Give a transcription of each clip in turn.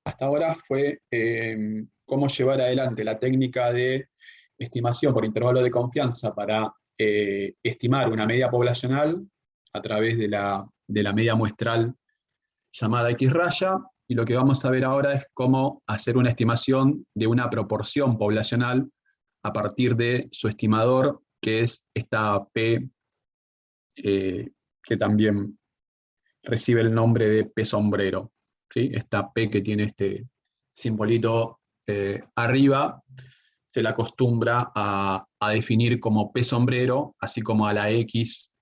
hasta ahora fue cómo llevar adelante la técnica de estimación por intervalo de confianza para estimar una media poblacional a través de la media muestral llamada X-raya, y lo que vamos a ver ahora es cómo hacer una estimación de una proporción poblacional a partir de su estimador, que es esta P, que también recibe el nombre de P sombrero, ¿sí? Esta P que tiene este simbolito arriba, se la acostumbra a definir como P sombrero, así como a la X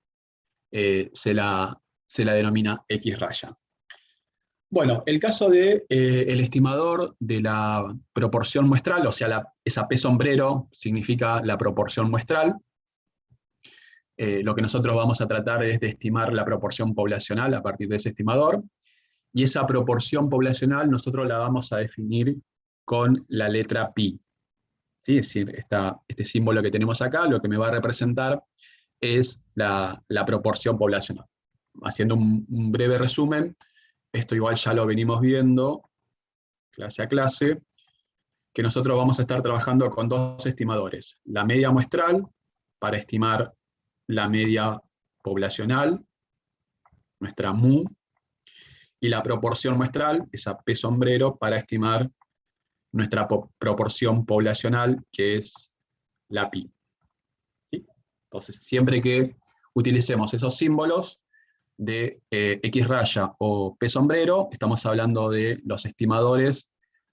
se la denomina X raya. Bueno, el caso de el estimador de la proporción muestral, o sea, esa P sombrero significa la proporción muestral. Lo que nosotros vamos a tratar es de estimar la proporción poblacional a partir de ese estimador, y esa proporción poblacional nosotros la vamos a definir con la letra pi. ¿Sí? Es decir, este símbolo que tenemos acá, lo que me va a representar es la proporción poblacional. Haciendo un breve resumen, esto igual ya lo venimos viendo clase a clase, que nosotros vamos a estar trabajando con dos estimadores: la media muestral, para estimar la media poblacional, nuestra mu, y la proporción muestral, esa P sombrero, para estimar nuestra proporción poblacional, que es la pi. ¿Sí? Entonces, siempre que utilicemos esos símbolos de X raya o P sombrero, estamos hablando de los estimadores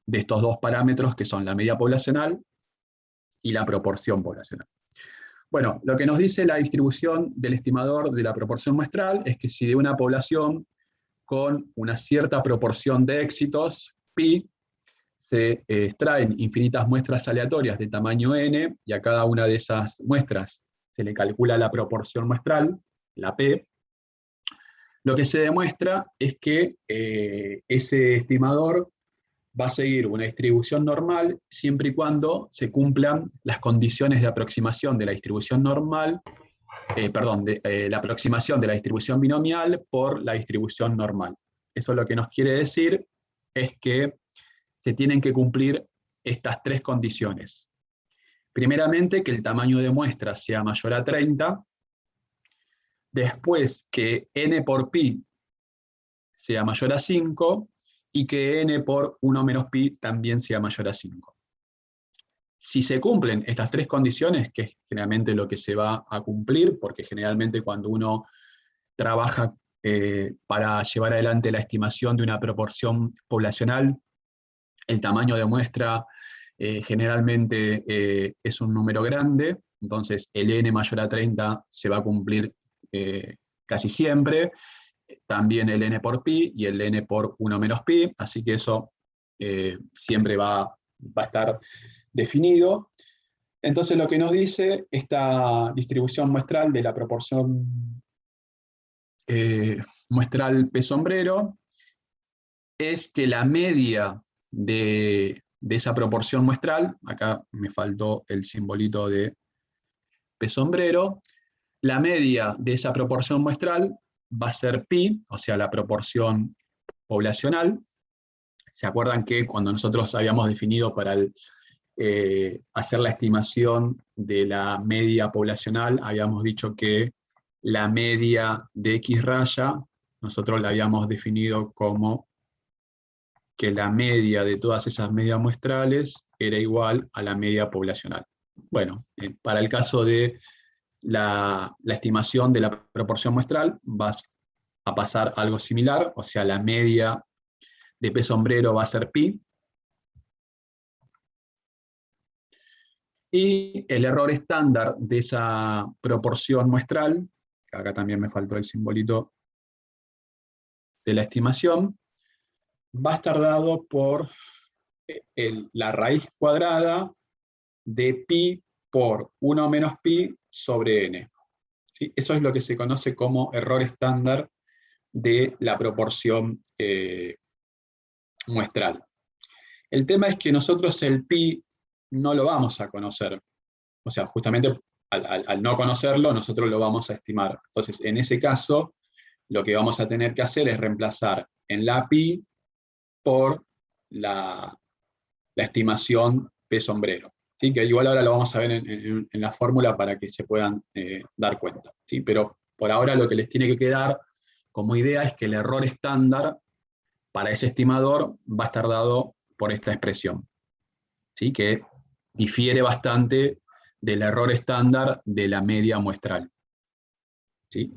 de estos dos parámetros, que son la media poblacional y la proporción poblacional. Bueno, lo que nos dice la distribución del estimador de la proporción muestral es que si de una población con una cierta proporción de éxitos, pi, se extraen infinitas muestras aleatorias de tamaño n, y a cada una de esas muestras se le calcula la proporción muestral, la p, lo que se demuestra es que ese estimador va a seguir una distribución normal siempre y cuando se cumplan las condiciones de aproximación de la distribución normal, la aproximación de la distribución binomial por la distribución normal. Eso lo que nos quiere decir es que se tienen que cumplir estas tres condiciones. Primeramente, que el tamaño de muestra sea mayor a 30, después que n por pi sea mayor a 5, y que n por 1 menos pi también sea mayor a 5. Si se cumplen estas tres condiciones, que es generalmente lo que se va a cumplir, porque generalmente cuando uno trabaja para llevar adelante la estimación de una proporción poblacional, el tamaño de muestra generalmente es un número grande, entonces el n mayor a 30 se va a cumplir casi siempre, también el n por pi y el n por 1 menos pi, así que eso siempre va a estar definido. Entonces lo que nos dice esta distribución muestral de la proporción muestral P sombrero es que la media de esa proporción muestral, acá me faltó el simbolito de P sombrero, la media de esa proporción muestral va a ser pi, o sea, la proporción poblacional. ¿Se acuerdan que cuando nosotros habíamos definido para hacer la estimación de la media poblacional, habíamos dicho que la media de X raya, nosotros la habíamos definido como que la media de todas esas medias muestrales era igual a la media poblacional? Bueno, para el caso de la estimación de la proporción muestral va a pasar algo similar, o sea, la media de P sombrero va a ser pi, y el error estándar de esa proporción muestral, que acá también me faltó el simbolito de la estimación, va a estar dado por la raíz cuadrada de pi por 1 menos pi sobre n. ¿Sí? Eso es lo que se conoce como error estándar de la proporción muestral. El tema es que nosotros el pi no lo vamos a conocer. O sea, justamente al no conocerlo, nosotros lo vamos a estimar. Entonces, en ese caso, lo que vamos a tener que hacer es reemplazar en la pi por la estimación P-sombrero. ¿Sí? Que igual ahora lo vamos a ver en la fórmula para que se puedan dar cuenta. ¿Sí? Pero por ahora lo que les tiene que quedar como idea es que el error estándar para ese estimador va a estar dado por esta expresión, ¿sí? Que difiere bastante del error estándar de la media muestral. ¿Sí?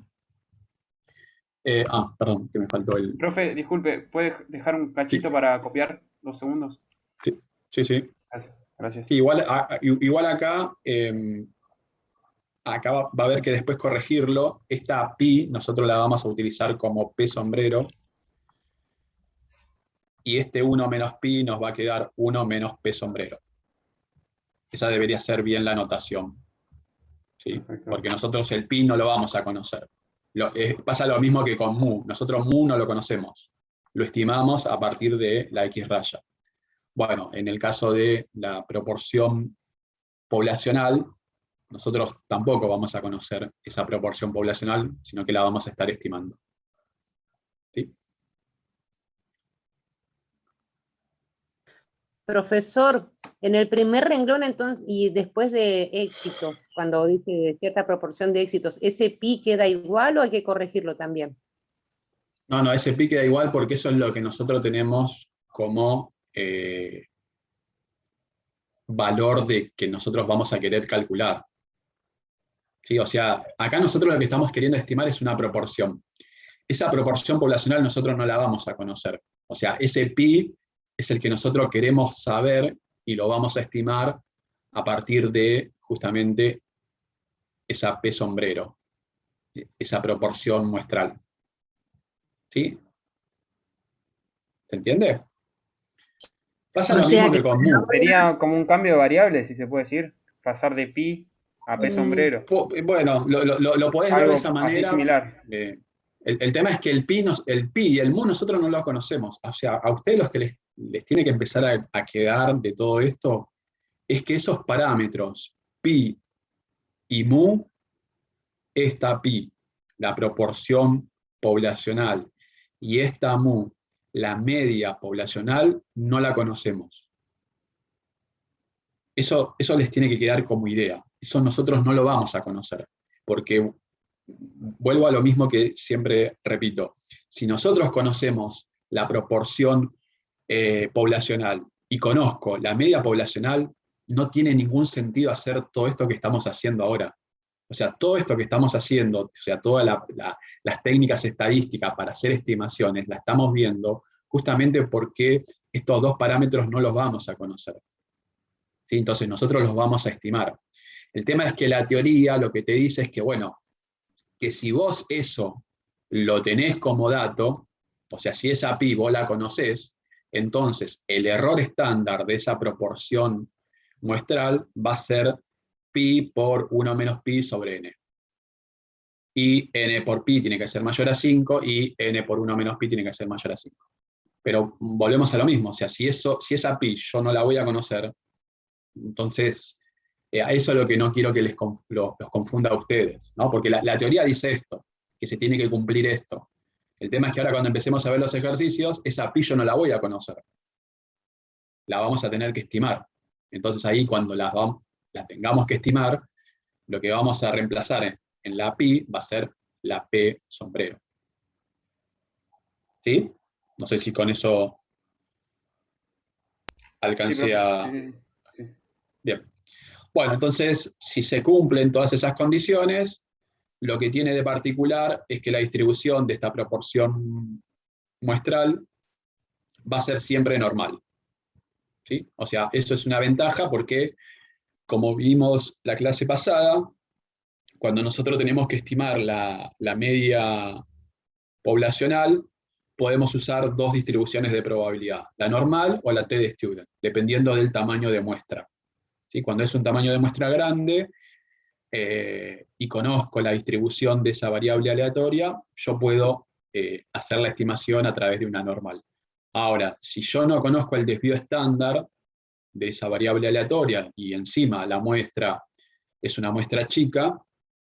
Perdón, que me faltó el... Profe, disculpe, ¿puede dejar un Sí, cachito para copiar 2 segundos? sí, sí. Sí. Gracias. Gracias. Sí, igual acá, acá va a haber que después corregirlo. Esta pi nosotros la vamos a utilizar como P sombrero, y este 1 menos pi nos va a quedar 1 menos P sombrero. Esa debería ser bien la notación, ¿sí? Perfecto. Porque nosotros el pi no lo vamos a conocer. Pasa lo mismo que con mu. Nosotros mu no lo conocemos. Lo estimamos a partir de la X raya. Bueno, en el caso de la proporción poblacional, nosotros tampoco vamos a conocer esa proporción poblacional, sino que la vamos a estar estimando. ¿Sí? Profesor, en el primer renglón entonces, y después de éxitos, cuando dice cierta proporción de éxitos, ¿ese pi queda igual o hay que corregirlo también? No, ese pi queda igual porque eso es lo que nosotros tenemos como valor de que nosotros vamos a querer calcular. ¿Sí? O sea, acá nosotros lo que estamos queriendo estimar es una proporción. Esa proporción poblacional nosotros no la vamos a conocer. O sea, ese pi es el que nosotros queremos saber y lo vamos a estimar a partir de justamente esa P sombrero, esa proporción muestral. ¿Sí? ¿Se entiende? Pasa O lo mismo sea que que con mu. Sería como un cambio de variable, si se puede decir, pasar de pi a P sombrero. Bueno, lo podés ver de esa Algo así manera. similar. El tema es que el pi y el mu nosotros no lo conocemos. O sea, a ustedes los que les tiene que empezar a quedar de todo esto es que esos parámetros, pi y mu, esta pi, la proporción poblacional, y esta mu, la media poblacional, no la conocemos. Eso les tiene que quedar como idea. Eso nosotros no lo vamos a conocer, porque vuelvo a lo mismo que siempre repito. Si nosotros conocemos la proporción poblacional y conozco la media poblacional, no tiene ningún sentido hacer todo esto que estamos haciendo ahora. O sea, todo esto que estamos haciendo, o sea, todas las técnicas estadísticas para hacer estimaciones, la estamos viendo justamente porque estos dos parámetros no los vamos a conocer. ¿Sí? Entonces nosotros los vamos a estimar. El tema es que la teoría lo que te dice es que, bueno, que si vos eso lo tenés como dato, o sea, si esa pi vos la conocés, entonces el error estándar de esa proporción muestral va a ser pi por 1 menos pi sobre n. Y n por pi tiene que ser mayor a 5 y n por 1 menos pi tiene que ser mayor a 5. Pero volvemos a lo mismo, o sea, si esa pi yo no la voy a conocer, entonces a eso es lo que no quiero que los confunda a ustedes, ¿no? Porque la teoría dice esto, que se tiene que cumplir esto. El tema es que ahora cuando empecemos a ver los ejercicios, esa pi yo no la voy a conocer. La vamos a tener que estimar. Entonces ahí cuando la tengamos que estimar, lo que vamos a reemplazar en la pi va a ser la P sombrero. ¿Sí? No sé si con eso Sí, alcancé profe. a... Sí, sí, sí. Bien. Bueno, entonces, si se cumplen todas esas condiciones, lo que tiene de particular es que la distribución de esta proporción muestral va a ser siempre normal. ¿Sí? O sea, eso es una ventaja porque, como vimos la clase pasada, cuando nosotros tenemos que estimar la media poblacional, podemos usar dos distribuciones de probabilidad, la normal o la t-de-student, dependiendo del tamaño de muestra. ¿Sí? Cuando es un tamaño de muestra grande y conozco la distribución de esa variable aleatoria, yo puedo hacer la estimación a través de una normal. Ahora, si yo no conozco el desvío estándar de esa variable aleatoria y encima la muestra es una muestra chica,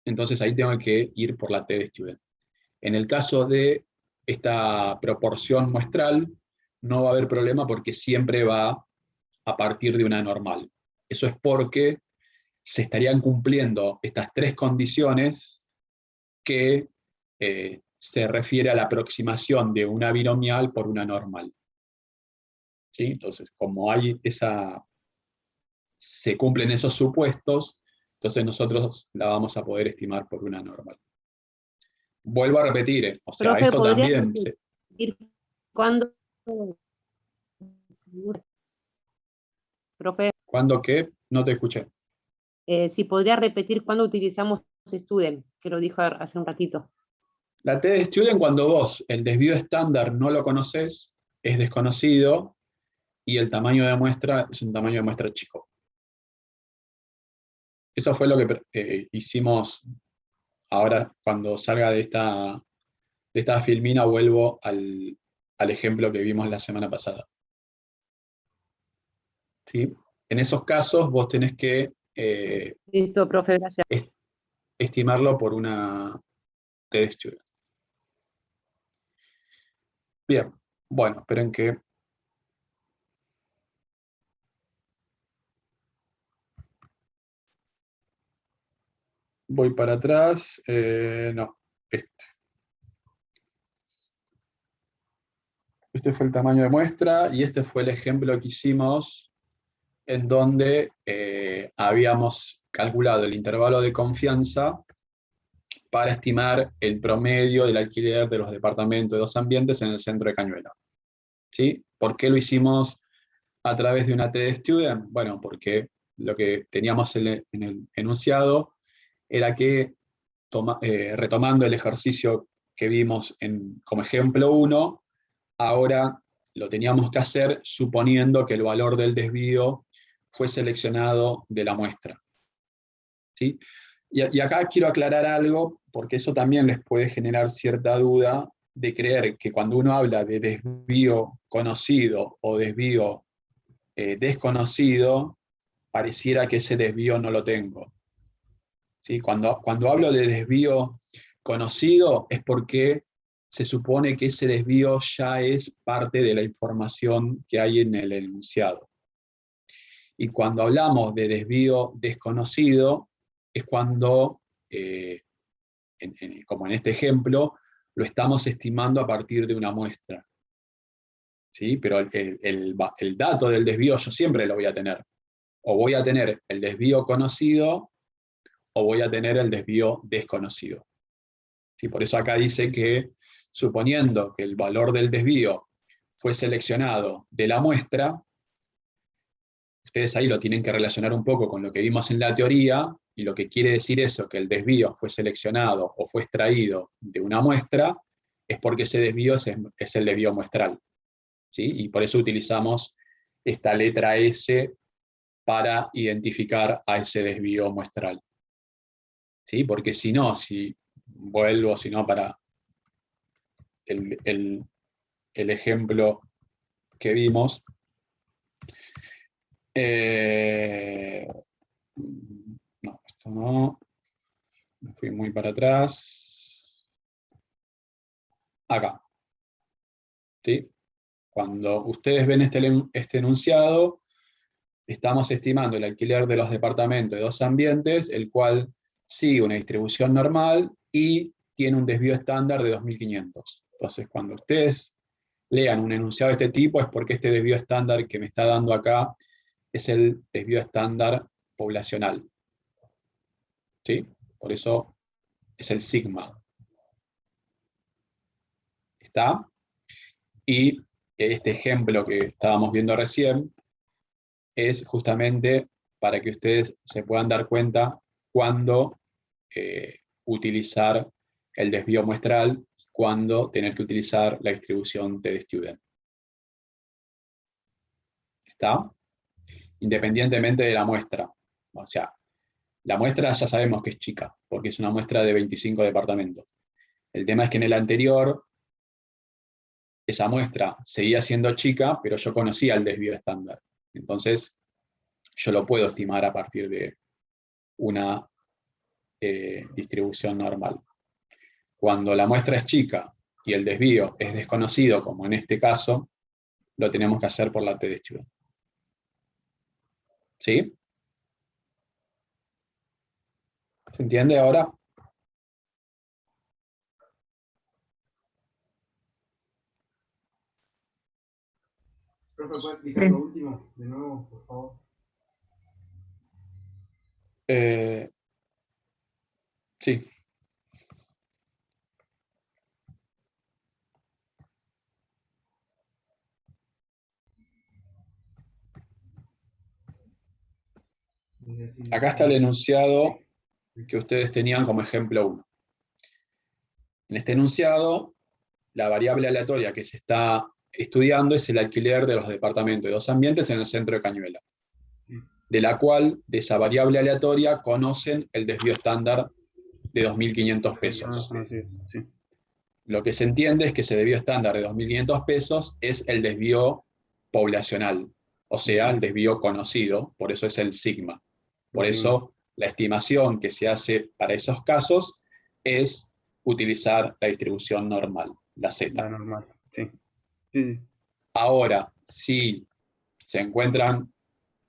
entonces ahí tengo que ir por la t-de-student. En el caso de esta proporción muestral, no va a haber problema porque siempre va a partir de una normal. Eso es porque se estarían cumpliendo estas tres condiciones que se refiere a la aproximación de una binomial por una normal. ¿Sí? Entonces, como hay se cumplen esos supuestos, entonces nosotros la vamos a poder estimar por una normal. Vuelvo a repetir, o sea, Profe, esto ¿podría también... repetir cuándo? Profe, ¿Cuándo qué? No te escuché. si podría repetir cuándo utilizamos Student, que lo dijo hace un ratito. La t-student, cuando vos el desvío estándar no lo conoces, es desconocido, y el tamaño de muestra es un tamaño de muestra chico. Eso fue lo que hicimos ahora. Cuando salga de esta filmina vuelvo al ejemplo que vimos la semana pasada. ¿Sí? En esos casos vos tenés que Listo, profe, gracias. estimarlo por una t-student. Bien, bueno, esperen que... Voy para atrás. No, este fue el tamaño de muestra y este fue el ejemplo que hicimos en donde habíamos calculado el intervalo de confianza para estimar el promedio del alquiler de los departamentos de 2 ambientes en el centro de Cañuelas. ¿Sí? ¿Por qué lo hicimos a través de una t-student? Bueno, porque lo que teníamos en el enunciado era que, retomando el ejercicio que vimos como ejemplo 1, ahora lo teníamos que hacer suponiendo que el valor del desvío fue seleccionado de la muestra. ¿Sí? Y acá quiero aclarar algo, porque eso también les puede generar cierta duda de creer que cuando uno habla de desvío conocido o desvío desconocido, pareciera que ese desvío no lo tengo. ¿Sí? Cuando hablo de desvío conocido es porque se supone que ese desvío ya es parte de la información que hay en el enunciado. Y cuando hablamos de desvío desconocido, es cuando, como en este ejemplo, lo estamos estimando a partir de una muestra. ¿Sí? Pero el dato del desvío yo siempre lo voy a tener. O voy a tener el desvío conocido, o voy a tener el desvío desconocido. ¿Sí? Por eso acá dice que, suponiendo que el valor del desvío fue seleccionado de la muestra, ustedes ahí lo tienen que relacionar un poco con lo que vimos en la teoría, y lo que quiere decir eso, que el desvío fue seleccionado o fue extraído de una muestra, es porque ese desvío es el desvío muestral. ¿Sí? Y por eso utilizamos esta letra S para identificar a ese desvío muestral. ¿Sí? Porque si no, para el ejemplo que vimos, no, esto no, me fui muy para atrás, acá, ¿sí? Cuando ustedes ven este enunciado, estamos estimando el alquiler de los departamentos de 2 ambientes, el cual sigue una distribución normal y tiene un desvío estándar de 2500. Entonces, cuando ustedes lean un enunciado de este tipo, es porque este desvío estándar que me está dando acá es el desvío estándar poblacional. ¿Sí? Por eso es el sigma. ¿Está? Y este ejemplo que estábamos viendo recién es justamente para que ustedes se puedan dar cuenta cuándo utilizar el desvío muestral, cuándo tener que utilizar la distribución t-student. ¿Está? Independientemente de la muestra. O sea, la muestra ya sabemos que es chica, porque es una muestra de 25 departamentos. El tema es que en el anterior, esa muestra seguía siendo chica, pero yo conocía el desvío estándar. Entonces, yo lo puedo estimar a partir de una distribución normal. Cuando la muestra es chica y el desvío es desconocido, como en este caso, lo tenemos que hacer por la t-student. ¿Sí? ¿Se entiende ahora? Profe, ¿puede explicar lo último de nuevo, por favor? Sí. Acá está el enunciado que ustedes tenían como ejemplo 1. En este enunciado, la variable aleatoria que se está estudiando es el alquiler de los departamentos de 2 ambientes en el centro de Cañuelas, de la cual, de esa variable aleatoria, conocen el desvío estándar de 2.500 pesos. Sí. Lo que se entiende es que ese desvío estándar de 2.500 pesos es el desvío poblacional, o sea, el desvío conocido, por eso es el sigma. Por eso, la estimación que se hace para esos casos es utilizar la distribución normal, la Z. La normal, sí. Sí. Ahora, si se encuentran,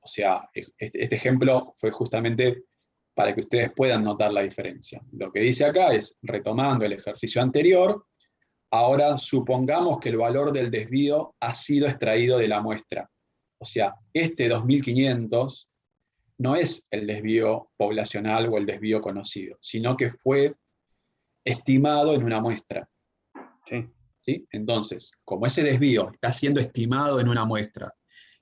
o sea, este ejemplo fue justamente para que ustedes puedan notar la diferencia. Lo que dice acá es, retomando el ejercicio anterior, ahora supongamos que el valor del desvío ha sido extraído de la muestra. O sea, este 2.500 no es el desvío poblacional o el desvío conocido, sino que fue estimado en una muestra. Sí. ¿Sí? Entonces, como ese desvío está siendo estimado en una muestra,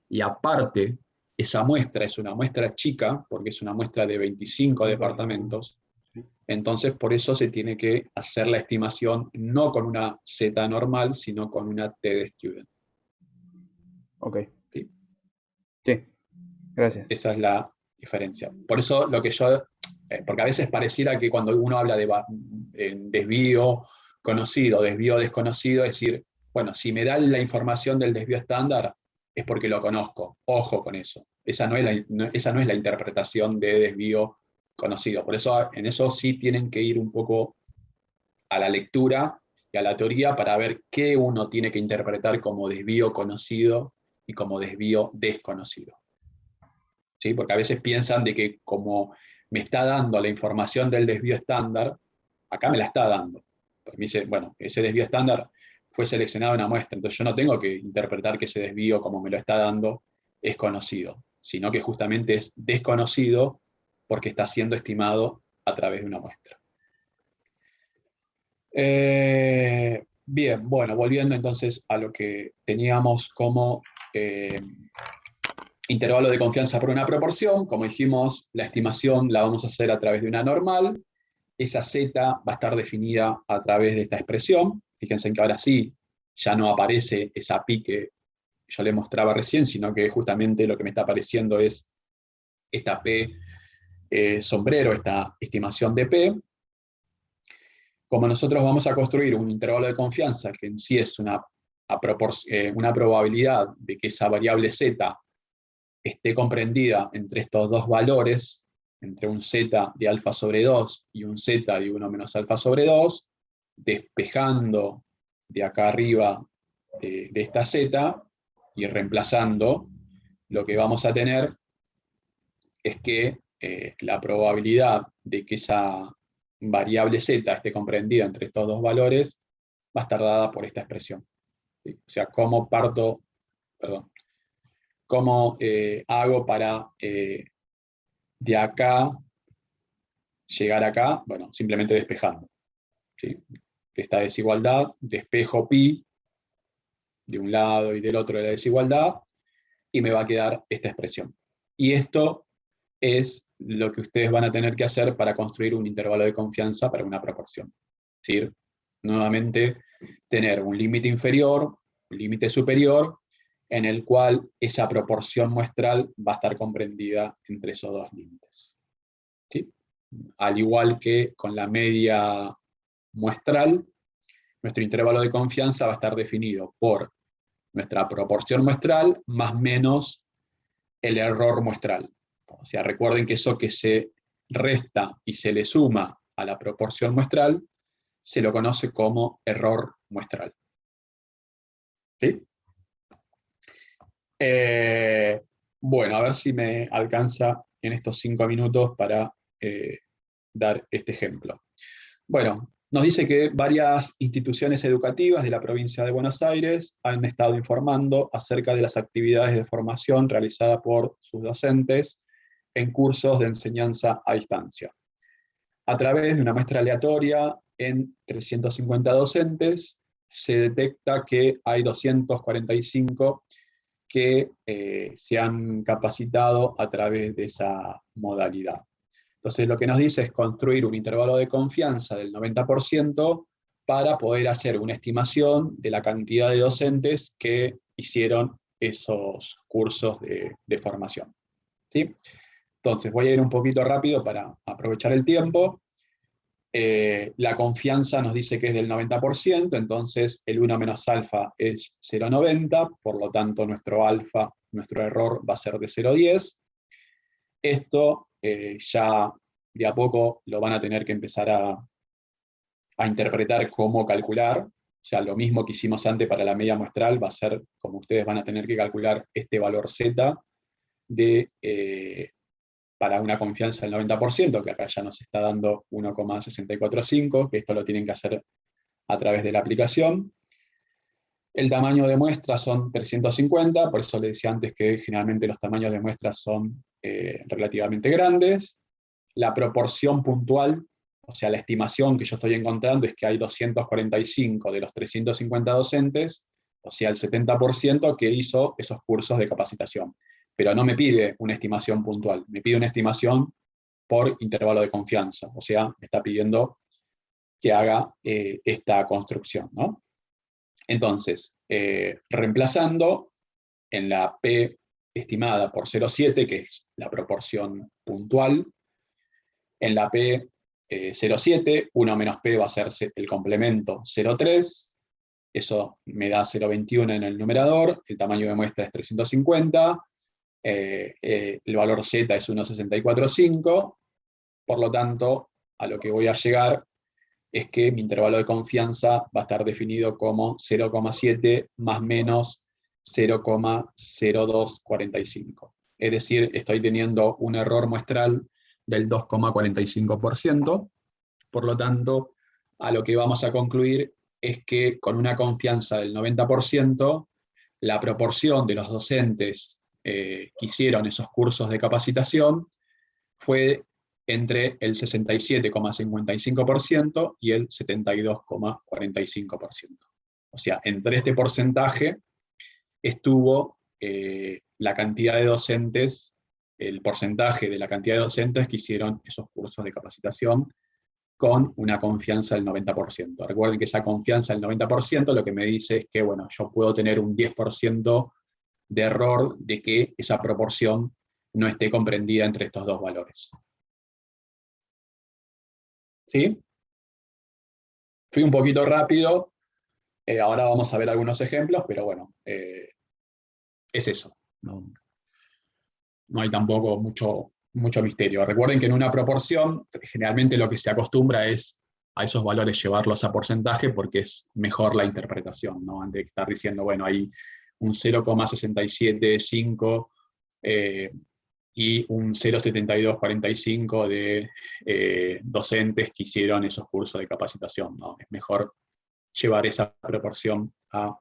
y aparte, esa muestra es una muestra chica, porque es una muestra de 25 departamentos, entonces por eso se tiene que hacer la estimación no con una Z normal, sino con una T de student. Ok. ¿Sí? Sí, gracias. Esa es la diferencia. Por eso lo que yo, porque a veces pareciera que cuando uno habla de desvío conocido, desvío desconocido, es decir, bueno, si me da la información del desvío estándar, es porque lo conozco. Ojo con eso. Esa no es la interpretación de desvío conocido. Por eso en eso sí tienen que ir un poco a la lectura y a la teoría para ver qué uno tiene que interpretar como desvío conocido y como desvío desconocido. ¿Sí? Porque a veces piensan de que como me está dando la información del desvío estándar, acá me la está dando. Porque me dice, bueno, ese desvío estándar fue seleccionado en una muestra, entonces yo no tengo que interpretar que ese desvío, como me lo está dando, es conocido, sino que justamente es desconocido porque está siendo estimado a través de una muestra. Bien, bueno, volviendo entonces a lo que teníamos como intervalo de confianza por una proporción, como dijimos, la estimación la vamos a hacer a través de una normal, esa Z va a estar definida a través de esta expresión, fíjense que ahora sí, ya no aparece esa pi que yo le mostraba recién, sino que justamente lo que me está apareciendo es esta P sombrero, esta estimación de P. Como nosotros vamos a construir un intervalo de confianza, que en sí es una probabilidad de que esa variable Z esté comprendida entre estos dos valores, entre un z de alfa sobre 2 y un z de 1 menos alfa sobre 2, despejando de acá arriba de esta z y reemplazando, lo que vamos a tener es que la probabilidad de que esa variable z esté comprendida entre estos dos valores va a estar dada por esta expresión. ¿Sí? O sea, ¿cómo hago para de acá llegar acá? Bueno, simplemente despejando. ¿Sí? Esta desigualdad, despejo pi de un lado y del otro de la desigualdad, y me va a quedar esta expresión. Y esto es lo que ustedes van a tener que hacer para construir un intervalo de confianza para una proporción. Es decir, nuevamente, tener un límite inferior, un límite superior, en el cual esa proporción muestral va a estar comprendida entre esos dos límites. ¿Sí? Al igual que con la media muestral, nuestro intervalo de confianza va a estar definido por nuestra proporción muestral más menos el error muestral. O sea, recuerden que eso que se resta y se le suma a la proporción muestral se lo conoce como error muestral. ¿Sí? Bueno, a ver si me alcanza en estos 5 minutos para dar este ejemplo. Bueno, nos dice que varias instituciones educativas de la provincia de Buenos Aires han estado informando acerca de las actividades de formación realizadas por sus docentes en cursos de enseñanza a distancia. A través de una muestra aleatoria en 350 docentes, se detecta que hay 245 que se han capacitado a través de esa modalidad. Entonces lo que nos dice es construir un intervalo de confianza del 90% para poder hacer una estimación de la cantidad de docentes que hicieron esos cursos de formación. ¿Sí? Entonces voy a ir un poquito rápido para aprovechar el tiempo. La confianza nos dice que es del 90%, entonces el 1 menos alfa es 0,90, por lo tanto nuestro alfa, nuestro error va a ser de 0,10. Esto ya de a poco lo van a tener que empezar a interpretar cómo calcular. O sea, lo mismo que hicimos antes para la media muestral va a ser como ustedes van a tener que calcular este valor Z para una confianza del 90%, que acá ya nos está dando 1,645, que esto lo tienen que hacer a través de la aplicación. El tamaño de muestra son 350, por eso les decía antes que generalmente los tamaños de muestras son relativamente grandes. La proporción puntual, o sea, la estimación que yo estoy encontrando es que hay 245 de los 350 docentes, o sea, el 70% que hizo esos cursos de capacitación. Pero no me pide una estimación puntual, me pide una estimación por intervalo de confianza, o sea, me está pidiendo que haga esta construcción, ¿no? Entonces, reemplazando en la P estimada por 0,7, que es la proporción puntual, en la P 0,7, 1 menos P va a ser el complemento 0,3, eso me da 0,21 en el numerador, el tamaño de muestra es 350, el valor Z es 1,645, por lo tanto, a lo que voy a llegar es que mi intervalo de confianza va a estar definido como 0,7 más menos 0,0245. Es decir, estoy teniendo un error muestral del 2,45%, por lo tanto, a lo que vamos a concluir es que con una confianza del 90%, la proporción de los docentes que hicieron esos cursos de capacitación fue entre el 67,55% y el 72,45%. O sea, entre este porcentaje estuvo la cantidad de docentes, el porcentaje de la cantidad de docentes que hicieron esos cursos de capacitación con una confianza del 90%. Recuerden que esa confianza del 90% lo que me dice es que, bueno, yo puedo tener un 10% de error de que esa proporción no esté comprendida entre estos dos valores. ¿Sí? Fui un poquito rápido, ahora vamos a ver algunos ejemplos, pero bueno, es eso. No hay tampoco mucho misterio. Recuerden que en una proporción, generalmente lo que se acostumbra es a esos valores llevarlos a porcentaje porque es mejor la interpretación, ¿no? Antes de estar diciendo, bueno, hay un 0,675 y un 0,7245 de docentes que hicieron esos cursos de capacitación, ¿no? Es mejor llevar esa proporción a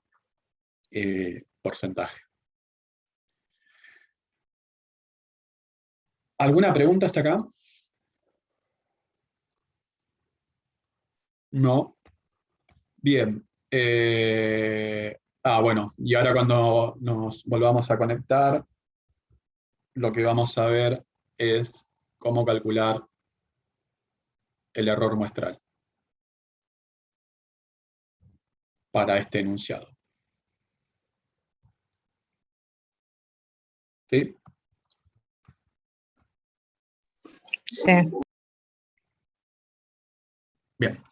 porcentaje. ¿Alguna pregunta hasta acá? No. Bien. Bueno, y ahora cuando nos volvamos a conectar, lo que vamos a ver es cómo calcular el error muestral para este enunciado. ¿Sí? Sí. Bien.